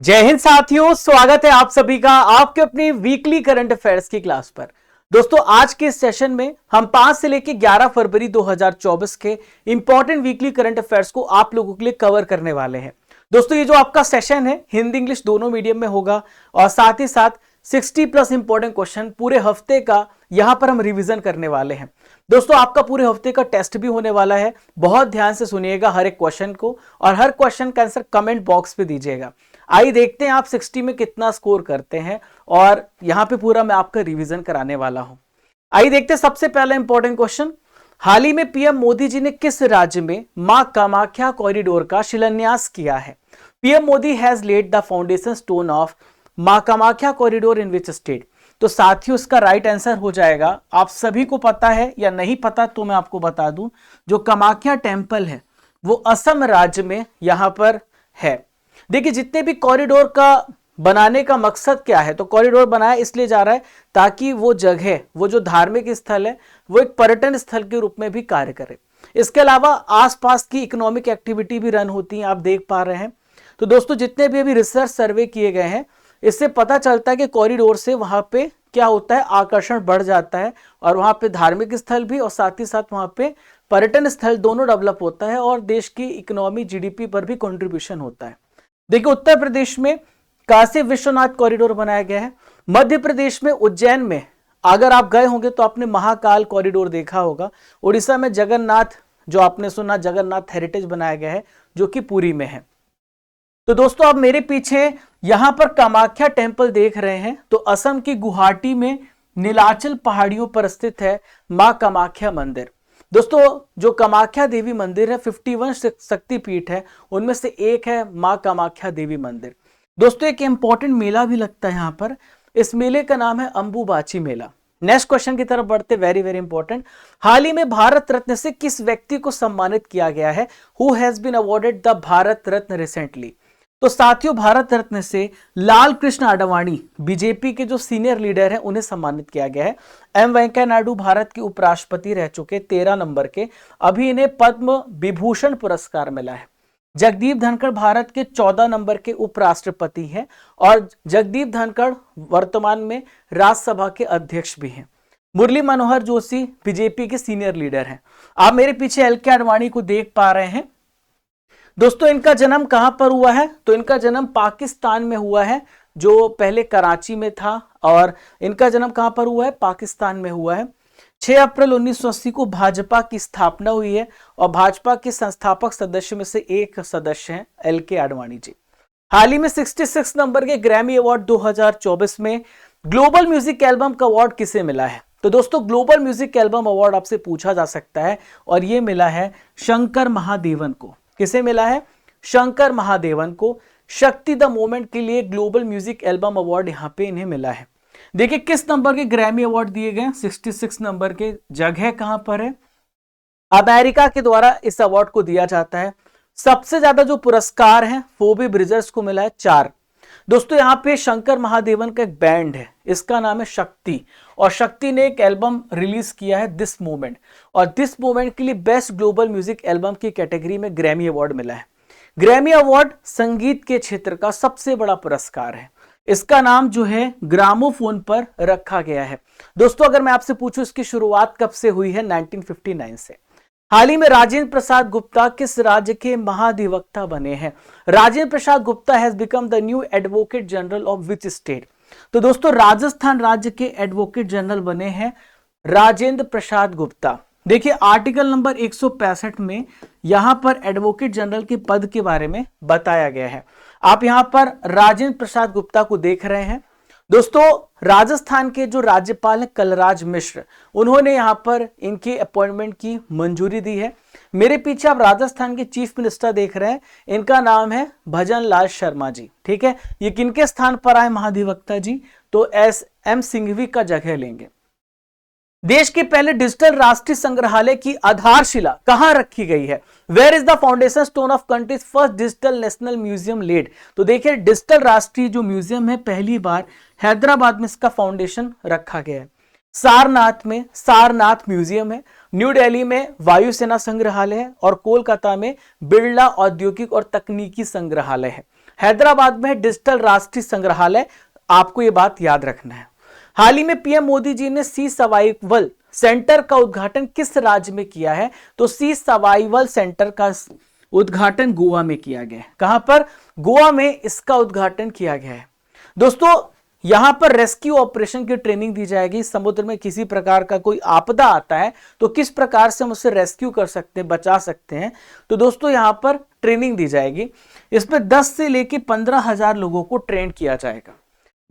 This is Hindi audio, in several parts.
जय हिंद साथियों, स्वागत है आप सभी का आपके अपनी वीकली करंट अफेयर्स की क्लास पर। दोस्तों, आज के इस सेशन में हम 5 से लेकर 11 फरवरी 2024 के इंपॉर्टेंट वीकली करंट अफेयर्स को आप लोगों के लिए कवर करने वाले हैं। दोस्तों, ये जो आपका सेशन है हिंदी इंग्लिश दोनों मीडियम में होगा और साथ ही साथ 60 प्लस इंपॉर्टेंट क्वेश्चन पूरे हफ्ते का यहां पर हम रिवीजन करने वाले हैं। दोस्तों, आपका पूरे हफ्ते का टेस्ट भी होने वाला है। बहुत ध्यान से सुनिएगा हर एक क्वेश्चन को और हर क्वेश्चन का आंसर कमेंट बॉक्स पे दीजिएगा। आइए देखते हैं आप 60 में कितना स्कोर करते हैं और यहां पे पूरा मैं आपका रिवीजन कराने वाला हूं। आइए देखते हैं सबसे पहला इंपॉर्टेंट क्वेश्चन। हाल ही में पीएम मोदी जी ने किस राज्य में मां कामाख्या कॉरिडोर का शिलान्यास किया है? PM Modi has laid the foundation stone of Maa Kamakhya corridor in which state? तो साथियों, इसका राइट आंसर हो जाएगा, आप सभी को पता है या नहीं पता तो मैं आपको बता दूं, जो कामाख्या टेम्पल है वो असम राज्य में यहां पर है। देखिए, जितने भी कॉरिडोर का बनाने का मकसद क्या है, तो कॉरिडोर बनाया इसलिए जा रहा है ताकि वो जगह, वो जो धार्मिक स्थल है वो एक पर्यटन स्थल के रूप में भी कार्य करे। इसके अलावा आसपास की इकोनॉमिक एक्टिविटी भी रन होती है, आप देख पा रहे हैं। तो दोस्तों, जितने भी अभी रिसर्च सर्वे किए गए हैं इससे पता चलता है कि कॉरिडोर से वहां पे क्या होता है, आकर्षण बढ़ जाता है और वहां पे धार्मिक स्थल भी और साथ ही साथ वहां पे पर्यटन स्थल दोनों डेवलप होता है और देश की इकोनॉमी जीडीपी पर भी कंट्रीब्यूशन होता है। देखिए, उत्तर प्रदेश में काशी विश्वनाथ कॉरिडोर बनाया गया है। मध्य प्रदेश में उज्जैन में अगर आप गए होंगे तो आपने महाकाल कॉरिडोर देखा होगा। उड़ीसा में जगन्नाथ, जो आपने सुना, जगन्नाथ हेरिटेज बनाया गया है जो कि पुरी में है। तो दोस्तों, आप मेरे पीछे यहां पर कामाख्या टेम्पल देख रहे हैं, तो असम की गुवाहाटी में नीलाचल पहाड़ियों पर स्थित है मां कामाख्या मंदिर। दोस्तों, जो कामाख्या देवी मंदिर है 51 शक्तिपीठ है, उनमें से एक है मां कामाख्या देवी मंदिर। दोस्तों, एक इंपॉर्टेंट मेला भी लगता है यहां पर, इस मेले का नाम है अंबुबाची मेला। नेक्स्ट क्वेश्चन की तरफ बढ़ते, वेरी वेरी इंपॉर्टेंट। हाल ही में भारत रत्न से किस व्यक्ति को सम्मानित किया गया है? Who has been awarded the Bharat Ratna recently? तो साथियों, भारत रत्न से लाल कृष्ण आडवाणी, बीजेपी के जो सीनियर लीडर हैं, उन्हें सम्मानित किया गया है। एम वेंकैया नायडू भारत के उपराष्ट्रपति रह चुके 13 नंबर के, अभी इन्हें पद्म विभूषण पुरस्कार मिला है। जगदीप धनखड़ भारत के 14 नंबर के उपराष्ट्रपति हैं और जगदीप धनखड़ वर्तमान में राज्यसभा के अध्यक्ष भी हैं। मुरली मनोहर जोशी बीजेपी के सीनियर लीडर हैं। आप मेरे पीछे एल के आडवाणी को देख पा रहे हैं। दोस्तों, इनका जन्म कहां पर हुआ है? तो इनका जन्म पाकिस्तान में हुआ है, जो पहले कराची में था, और इनका जन्म कहां पर हुआ है? पाकिस्तान में हुआ है। 6 अप्रैल 1980 को भाजपा की स्थापना हुई है और भाजपा के संस्थापक सदस्य में से एक सदस्य हैं एल के आडवाणी जी। हाल ही में 66 नंबर के ग्रैमी अवार्ड 2024 में ग्लोबल म्यूजिक एल्बम का अवार्ड किसे मिला है? तो दोस्तों, ग्लोबल म्यूजिक एल्बम अवार्ड आपसे पूछा जा सकता है और यह मिला है शंकर महादेवन को। किसे मिला है? शंकर महादेवन को। शक्ति द मोमेंट के लिए ग्लोबल म्यूजिक एल्बम अवार्ड यहां पे इन्हें मिला है। देखिए, किस नंबर के ग्रैमी अवार्ड दिए गए? 66 नंबर के। जगह कहां पर है? अमेरिका के द्वारा इस अवार्ड को दिया जाता है। सबसे ज्यादा जो पुरस्कार हैं फोबी ब्रिजर्स को मिला है 4। दोस्तों, यहां पे शंकर महादेवन का एक बैंड है, इसका नाम है शक्ति, और शक्ति ने एक एल्बम रिलीज किया है दिस मोमेंट, और दिस मोमेंट के लिए बेस्ट ग्लोबल म्यूजिक एल्बम की कैटेगरी में ग्रैमी अवार्ड मिला है। ग्रैमी अवार्ड संगीत के क्षेत्र का सबसे बड़ा पुरस्कार है। इसका नाम जो है ग्रामोफोन पर रखा गया है। दोस्तों, अगर मैं आपसे पूछूं इसकी शुरुआत कब से हुई है? 1959 से। हाल ही में राजेंद्र प्रसाद गुप्ता किस राज्य के महाधिवक्ता बने हैं? Rajendra Prasad Gupta has become the new advocate general of which state? तो दोस्तों, राजस्थान राज्य के एडवोकेट जनरल बने हैं राजेंद्र प्रसाद गुप्ता। देखिए, आर्टिकल नंबर 165 में यहां पर एडवोकेट जनरल के पद के बारे में बताया गया है। आप यहां पर राजेंद्र प्रसाद गुप्ता को देख रहे हैं। दोस्तों, राजस्थान के जो राज्यपाल हैं कलराज मिश्र, उन्होंने यहां पर इनके अपॉइंटमेंट की मंजूरी दी है। मेरे पीछे आप राजस्थान के चीफ मिनिस्टर देख रहे हैं, इनका नाम है भजन लाल शर्मा जी। ठीक है, ये किनके स्थान पर आए महाधिवक्ता जी? तो एस एम सिंघवी का जगह लेंगे। देश के पहले डिजिटल राष्ट्रीय संग्रहालय की आधारशिला कहां रखी गई है? Where is the foundation stone of country's first digital national museum laid? तो देखिए, डिजिटल राष्ट्रीय जो म्यूजियम है पहली बार हैदराबाद में इसका फाउंडेशन रखा गया है। सारनाथ में सारनाथ म्यूजियम है, न्यू दिल्ली में वायुसेना संग्रहालय है और कोलकाता में बिरला औद्योगिक और तकनीकी संग्रहालय है। हैदराबाद में है डिजिटल राष्ट्रीय संग्रहालय, आपको ये बात याद रखना है। हाल ही में पीएम मोदी जी ने सी सर्वाइवल सेंटर का उद्घाटन किस राज्य में किया है? तो सी सर्वाइवल सेंटर का उद्घाटन गोवा में किया गया है। कहां पर? गोवा में इसका उद्घाटन किया गया है। दोस्तों यहां पर रेस्क्यू ऑपरेशन की ट्रेनिंग दी जाएगी। समुद्र में किसी प्रकार का कोई आपदा आता है तो किस प्रकार से हम उसे रेस्क्यू कर सकते हैं, बचा सकते हैं, तो दोस्तों यहां पर ट्रेनिंग दी जाएगी। इसमें 10 से लेकर 15,000 लोगों को ट्रेन किया जाएगा।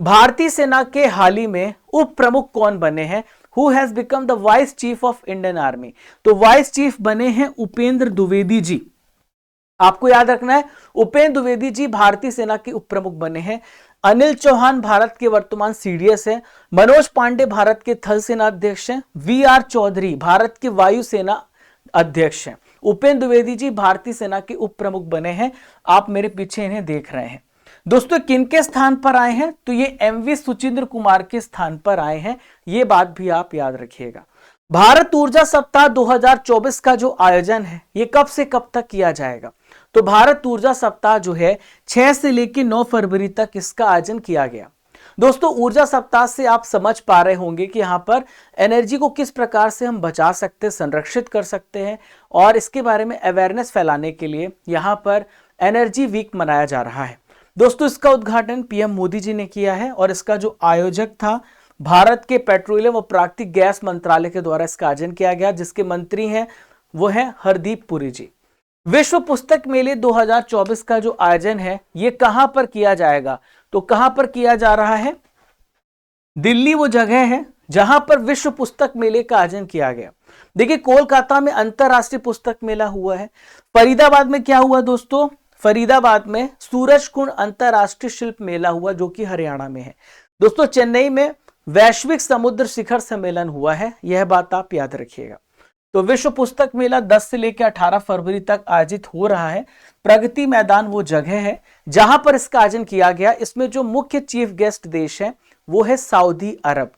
भारतीय सेना के हाल ही में उप प्रमुख कौन बने हैं? Who has become the vice chief of Indian army? तो वाइस चीफ बने हैं उपेंद्र द्विवेदी जी। आपको याद रखना है, उपेंद्र द्विवेदी जी भारतीय सेना के उप प्रमुख बने हैं। अनिल चौहान भारत के वर्तमान सीडीएस है। मनोज पांडे भारत के थल सेना अध्यक्ष हैं। वी.आर. चौधरी भारत के वायुसेना अध्यक्ष हैं। उपेंद्र द्विवेदी जी भारतीय सेना के उप प्रमुख बने हैं। आप मेरे पीछे इन्हें देख रहे हैं। दोस्तों किनके स्थान पर आए हैं? तो ये एमवी सुचिंद्र कुमार के स्थान पर आए हैं। ये बात भी आप याद रखिएगा। भारत ऊर्जा सप्ताह 2024 का जो आयोजन है ये कब से कब तक किया जाएगा? तो भारत ऊर्जा सप्ताह जो है 6 से लेकर 9 फरवरी तक इसका आयोजन किया गया। दोस्तों ऊर्जा सप्ताह से आप समझ पा रहे होंगे कि यहाँ पर एनर्जी को किस प्रकार से हम बचा सकते हैं, संरक्षित कर सकते हैं, और इसके बारे में अवेयरनेस फैलाने के लिए यहाँ पर एनर्जी वीक मनाया जा रहा है। दोस्तों इसका उद्घाटन पीएम मोदी जी ने किया है और इसका जो आयोजक था भारत के पेट्रोलियम और प्राकृतिक गैस मंत्रालय के द्वारा इसका आयोजन किया गया, जिसके मंत्री हैं वो है हरदीप पुरी जी। विश्व पुस्तक मेले 2024 का जो आयोजन है ये कहां पर किया जाएगा? तो कहां पर किया जा रहा है? दिल्ली वो जगह है जहां पर विश्व पुस्तक मेले का आयोजन किया गया। देखिए कोलकाता में अंतरराष्ट्रीय पुस्तक मेला हुआ है। फरीदाबाद में क्या हुआ दोस्तों? फरीदाबाद में सूरजकुंड अंतरराष्ट्रीय शिल्प मेला हुआ जो कि हरियाणा में है। दोस्तों चेन्नई में वैश्विक समुद्र शिखर सम्मेलन हुआ है, यह बात आप याद रखिएगा। तो विश्व पुस्तक मेला 10 से लेकर 18 फरवरी तक आयोजित हो रहा है। प्रगति मैदान वो जगह है जहां पर इसका आयोजन किया गया। इसमें जो मुख्य चीफ गेस्ट देश है वो है सऊदी अरब।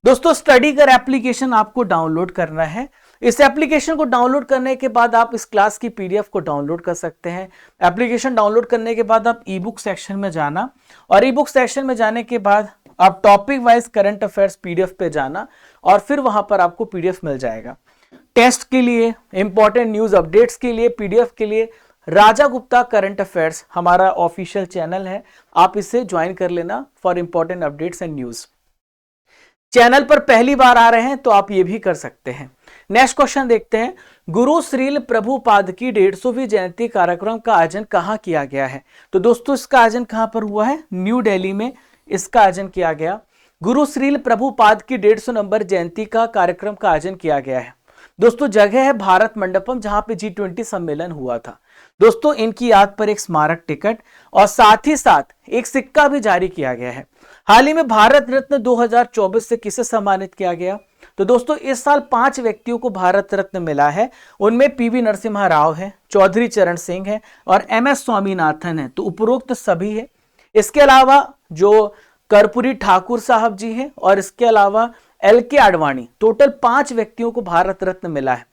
दोस्तों स्टडी कर एप्लीकेशन आपको डाउनलोड करना है। इस एप्लीकेशन को डाउनलोड करने के बाद आप इस क्लास की पीडीएफ को डाउनलोड कर सकते हैं। एप्लीकेशन डाउनलोड करने के बाद आप ई बुक सेक्शन में जाना और ई बुक सेक्शन में जाने के बाद आप topic wise current affairs PDF पे जाना और फिर वहां पर आपको पीडीएफ मिल जाएगा। टेस्ट के लिए, इंपॉर्टेंट न्यूज अपडेट्स के लिए, पीडीएफ के लिए राजा गुप्ता करंट अफेयर्स हमारा ऑफिशियल चैनल है, आप इसे ज्वाइन कर लेना for important updates and news. Channel पर पहली बार आ रहे हैं तो आप ये भी कर सकते हैं। नेक्स्ट क्वेश्चन देखते हैं। गुरु श्रील प्रभुपाद की 150वीं जयंती कार्यक्रम का आयोजन कहां किया गया है? तो दोस्तों इसका आयोजन कहां पर हुआ है? न्यू दिल्ली में इसका आयोजन किया गया। गुरु श्रील प्रभुपाद की 150 नंबर जयंती का कार्यक्रम का आयोजन किया गया है। दोस्तों जगह है भारत मंडपम जहां पे G20 सम्मेलन हुआ था। दोस्तों इनकी याद पर एक स्मारक टिकट और साथ ही साथ एक सिक्का भी जारी किया गया है। हाल ही में भारत रत्न 2024 से किसे सम्मानित किया गया? तो दोस्तों इस साल 5 व्यक्तियों को भारत रत्न मिला है। उनमें पीवी नरसिम्हा राव है, चौधरी चरण सिंह है और MS स्वामीनाथन है। तो उपरोक्त सभी है। इसके अलावा जो कर्पूरी ठाकुर साहब जी हैं और इसके अलावा LK आडवाणी, टोटल 5 व्यक्तियों को भारत रत्न मिला है।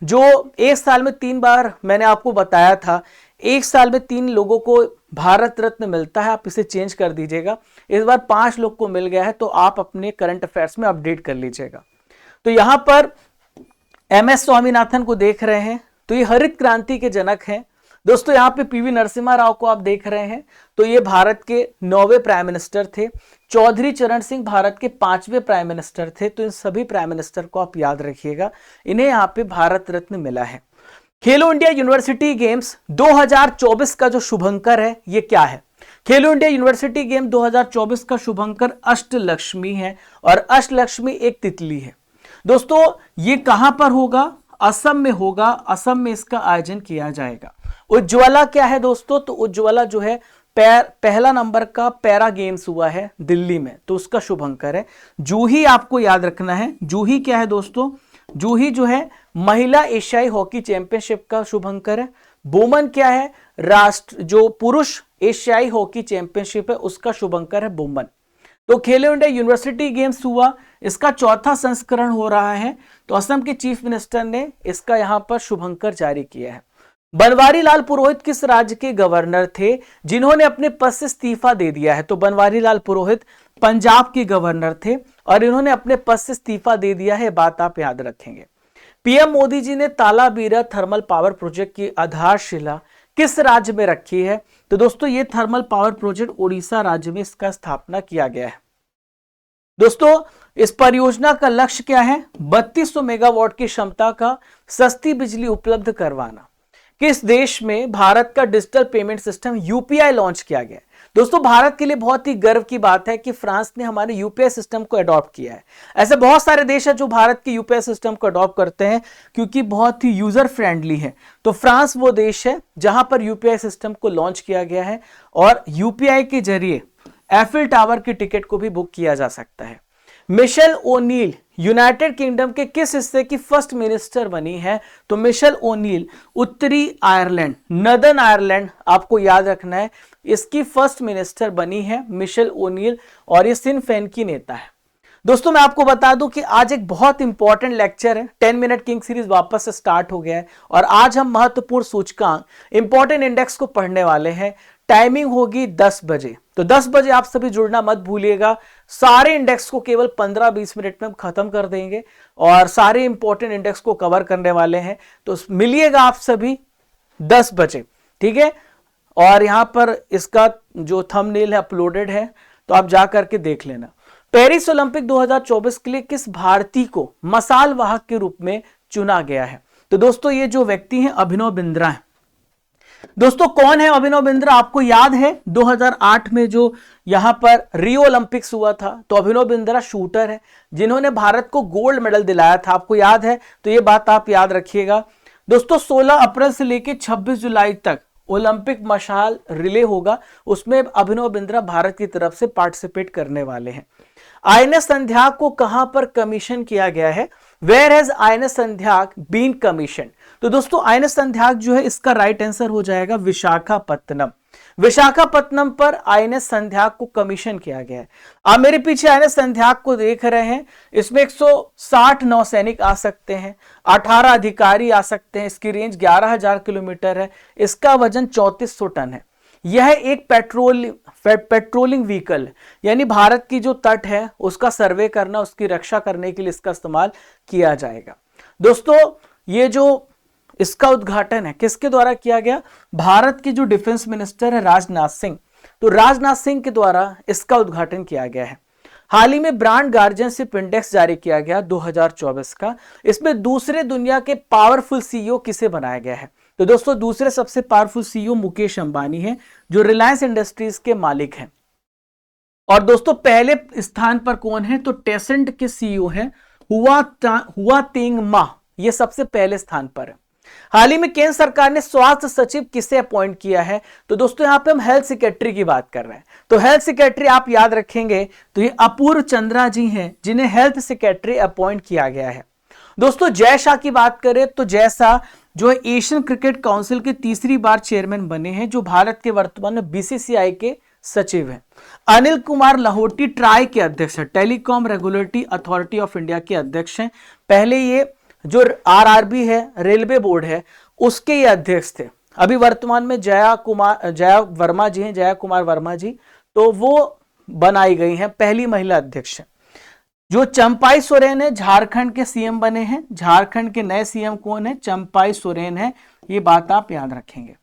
जो एक साल में 3 बार मैंने आपको बताया था, एक साल में 3 लोगों को भारत रत्न मिलता है, आप इसे चेंज कर दीजिएगा। इस बार 5 लोग को मिल गया है तो आप अपने करंट अफेयर्स में अपडेट कर लीजिएगा। तो यहां पर MS स्वामीनाथन को देख रहे हैं तो ये हरित क्रांति के जनक हैं। दोस्तों यहाँ पे पीवी नरसिम्हा राव को आप देख रहे हैं तो ये भारत के 9वें प्राइम मिनिस्टर थे। चौधरी चरण सिंह भारत के 5वें प्राइम मिनिस्टर थे। तो इन सभी प्राइम मिनिस्टर को आप याद रखिएगा, इन्हें यहाँ पे भारत रत्न मिला है। खेलो इंडिया यूनिवर्सिटी गेम्स 2024 का जो शुभंकर है ये क्या है? खेलो इंडिया यूनिवर्सिटी गेम 2024 का शुभंकर अष्टलक्ष्मी है और अष्टलक्ष्मी एक तितली है। दोस्तों ये कहां पर होगा? असम में होगा। असम में इसका आयोजन किया जाएगा। उज्ज्वला क्या है दोस्तों? तो उज्ज्वला जो है पहला नंबर का पैरा गेम्स हुआ है दिल्ली में, तो उसका शुभंकर है। जूही आपको याद रखना है। जूही क्या है दोस्तों? जूही जो है महिला एशियाई हॉकी चैंपियनशिप का शुभंकर है। बोमन क्या है? राष्ट्र जो पुरुष एशियाई हॉकी चैंपियनशिप है उसका शुभंकर है बोमन। तो खेलो इंडिया यूनिवर्सिटी गेम्स हुआ, इसका 4था संस्करण हो रहा है। तो असम के चीफ मिनिस्टर ने इसका यहां पर शुभंकर जारी किया है। बनवारी लाल पुरोहित किस राज्य के गवर्नर थे जिन्होंने अपने पद से इस्तीफा दे दिया है? तो बनवारी लाल पुरोहित पंजाब के गवर्नर थे और इन्होंने अपने पद से इस्तीफा दे दिया है, बात आप याद रखेंगे। पीएम मोदी जी ने तालाबीरा थर्मल पावर प्रोजेक्ट की आधारशिला किस राज्य में रखी है? तो दोस्तों ये थर्मल पावर प्रोजेक्ट उड़ीसा राज्य में इसका स्थापना किया गया है। दोस्तों इस परियोजना का लक्ष्य क्या है? 3200 मेगावाट की क्षमता का सस्ती बिजली उपलब्ध करवाना। किस देश में भारत का digital payment system UPI launch किया गया? दोस्तों भारत के लिए बहुत ही गर्व की बात है कि फ्रांस ने हमारे यूपीआई सिस्टम को अडॉप्ट किया है। ऐसे बहुत सारे देश हैं जो भारत के यूपीआई सिस्टम को अडॉप्ट करते हैं क्योंकि बहुत ही यूजर फ्रेंडली है। तो फ्रांस वो देश है जहां पर यूपीआई सिस्टम को लॉन्च किया गया है और यूपीआई के जरिए एफिल टावर की टिकट को भी बुक किया जा सकता है। मिशेल ओनील यूनाइटेड किंगडम के किस हिस्से की फर्स्ट मिनिस्टर बनी है? तो मिशेल ओनील उत्तरी आयरलैंड, नदर्न आयरलैंड आपको याद रखना है, इसकी फर्स्ट मिनिस्टर बनी है मिशेल ओनील और ये सिन फेन की नेता है। दोस्तों मैं आपको बता दूं कि आज एक बहुत इंपॉर्टेंट लेक्चर है, 10 मिनट किंग सीरीज वापस से स्टार्ट हो गया है और आज हम महत्वपूर्ण सूचकांक इंपॉर्टेंट इंडेक्स को पढ़ने वाले हैं। टाइमिंग होगी 10 बजे, तो 10 बजे आप सभी जुड़ना मत भूलिएगा। सारे इंडेक्स को केवल 15-20 मिनट में हम खत्म कर देंगे और सारे इंपॉर्टेंट इंडेक्स को कवर करने वाले हैं। तो मिलिएगा आप सभी 10 बजे, ठीक है। और यहां पर इसका जो थंबनेल है अपलोडेड है, तो आप जा करके देख लेना। पेरिस ओलंपिक 2024 के लिए किस भारतीय को मसाल वाहक के रूप में चुना गया है? तो दोस्तों ये जो व्यक्ति हैं अभिनव बिंद्रा है। दोस्तों कौन है अभिनव बिंद्रा? आपको याद है 2008 में जो यहां पर रियो ओलंपिक्स हुआ था, तो अभिनव बिंद्रा शूटर है जिन्होंने भारत को गोल्ड मेडल दिलाया था, आपको याद है? तो ये बात आप याद रखिएगा। दोस्तों 16 अप्रैल से लेकर 26 जुलाई तक ओलंपिक मशाल रिले होगा, उसमें अभिनव बिंद्रा भारत की तरफ से पार्टिसिपेट करने वाले हैं। आईएनएस संध्याक को कहां पर कमीशन किया गया है? Where has INS Sandhayak been commission? तो दोस्तों आईएनएस संध्याक जो है इसका राइट आंसर हो जाएगा विशाखापत्तनम। विशाखापत्तनम पर आईएनएस संध्याक को कमीशन किया गया है। आप मेरे पीछे आईएनएस संध्याक को देख रहे हैं, इसमें 160 नौसैनिक आ सकते हैं, 18 अधिकारी आ सकते हैं, इसकी रेंज 11,000 किलोमीटर है, इसका वजन 3400 टन है। यह एक पेट्रोलिंग व्हीकल है, यानी भारत की जो तट है उसका सर्वे करना, उसकी रक्षा करने के लिए इसका इस्तेमाल किया जाएगा। दोस्तों ये जो इसका उद्घाटन है किसके द्वारा किया गया? भारत के जो डिफेंस मिनिस्टर है राजनाथ सिंह, तो राजनाथ सिंह के द्वारा इसका उद्घाटन किया गया है। हाल ही में ब्रांड गार्जियनशिप इंडेक्स जारी किया गया 2024 का, इसमें दूसरे दुनिया के पावरफुल सीईओ किसे बनाया गया है? तो दोस्तों दूसरे सबसे पावरफुल सीईओ मुकेश अंबानी है जो रिलायंस इंडस्ट्रीज के मालिक हैं। और दोस्तों पहले स्थान पर कौन है? तो टेसेंट के सीईओ है हुआ तिंग मा, ये सबसे पहले स्थान पर है। हाल ही में केंद्र सरकार ने स्वास्थ्य सचिव किसे अपॉइंट किया है? तो दोस्तों यहां पे हम हेल्थ सेक्रेटरी की बात कर रहे हैं, तो हेल्थ सेक्रेटरी आप याद रखेंगे तो ये अपूर्व चंद्रा जी हैं जिन्हें हेल्थ सेक्रेटरी अपॉइंट किया गया है। दोस्तों जय शाह की बात करें तो जय शाह जो एशियन क्रिकेट काउंसिल के तीसरी बार चेयरमैन बने हैं, जो भारत के वर्तमान में बीसीसीआई के सचिव हैं। अनिल कुमार लाहौटी ट्राई के अध्यक्ष है, telecom regulatory authority of India के अध्यक्ष हैं। पहले ये जो आरआरबी है, रेलवे बोर्ड है, उसके ये अध्यक्ष थे। अभी वर्तमान में जया वर्मा जी हैं, जया कुमार वर्मा जी, तो वो बनाई गई हैं, पहली महिला अध्यक्ष है। जो चंपाई सोरेन है झारखंड के सीएम बने हैं, झारखंड के नए सीएम कौन है? चंपाई सोरेन है, ये बात आप याद रखेंगे।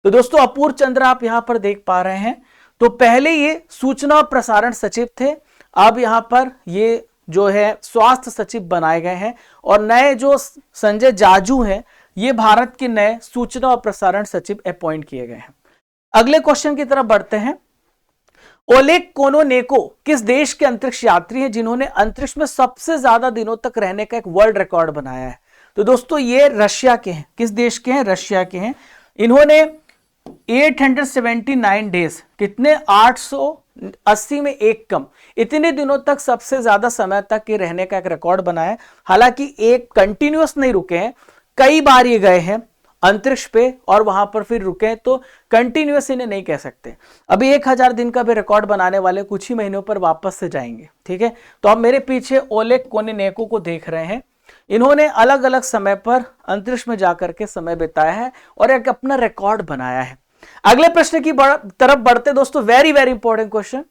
तो दोस्तों अपूर्व चंद्रा आप यहां पर देख पा रहे हैं, तो पहले ये सूचना और प्रसारण सचिव थे, अब यहां पर ये जो है स्वास्थ्य सचिव बनाए गए हैं और नए जो संजय जाजू हैं ये भारत के नए सूचना और प्रसारण सचिव अपॉइंट किए गए हैं। अगले क्वेश्चन की तरफ बढ़ते हैं। ओलेग कोनोनेको किस देश के अंतरिक्ष यात्री हैं जिन्होंने अंतरिक्ष में सबसे ज्यादा दिनों तक रहने का एक वर्ल्ड रिकॉर्ड बनाया है? तो दोस्तों ये रशिया के हैं। किस देश के हैं? रशिया के हैं। इन्होंने 879 डेज, कितने? 880 में एक कम, इतने दिनों तक सबसे ज्यादा समय तक ये रहने का एक रिकॉर्ड बनाया है। हालांकि एक कंटिन्यूअस नहीं रुके हैं, कई बार ये गए हैं अंतरिक्ष पे और वहां पर फिर रुके, तो कंटिन्यूअस इन्हें नहीं कह सकते। अभी 1000 दिन का भी रिकॉर्ड बनाने वाले कुछ ही महीनों पर वापस से जाएंगे, ठीक है। तो आप मेरे पीछे ओलेग कोनोनेको को देख रहे हैं। इन्होंने अलग अलग समय पर अंतरिक्ष में जाकर के समय बिताया है और एक अपना रिकॉर्ड बनाया है। अगले प्रश्न की तरफ बढ़ते दोस्तों, वेरी वेरी इंपॉर्टेंट क्वेश्चन।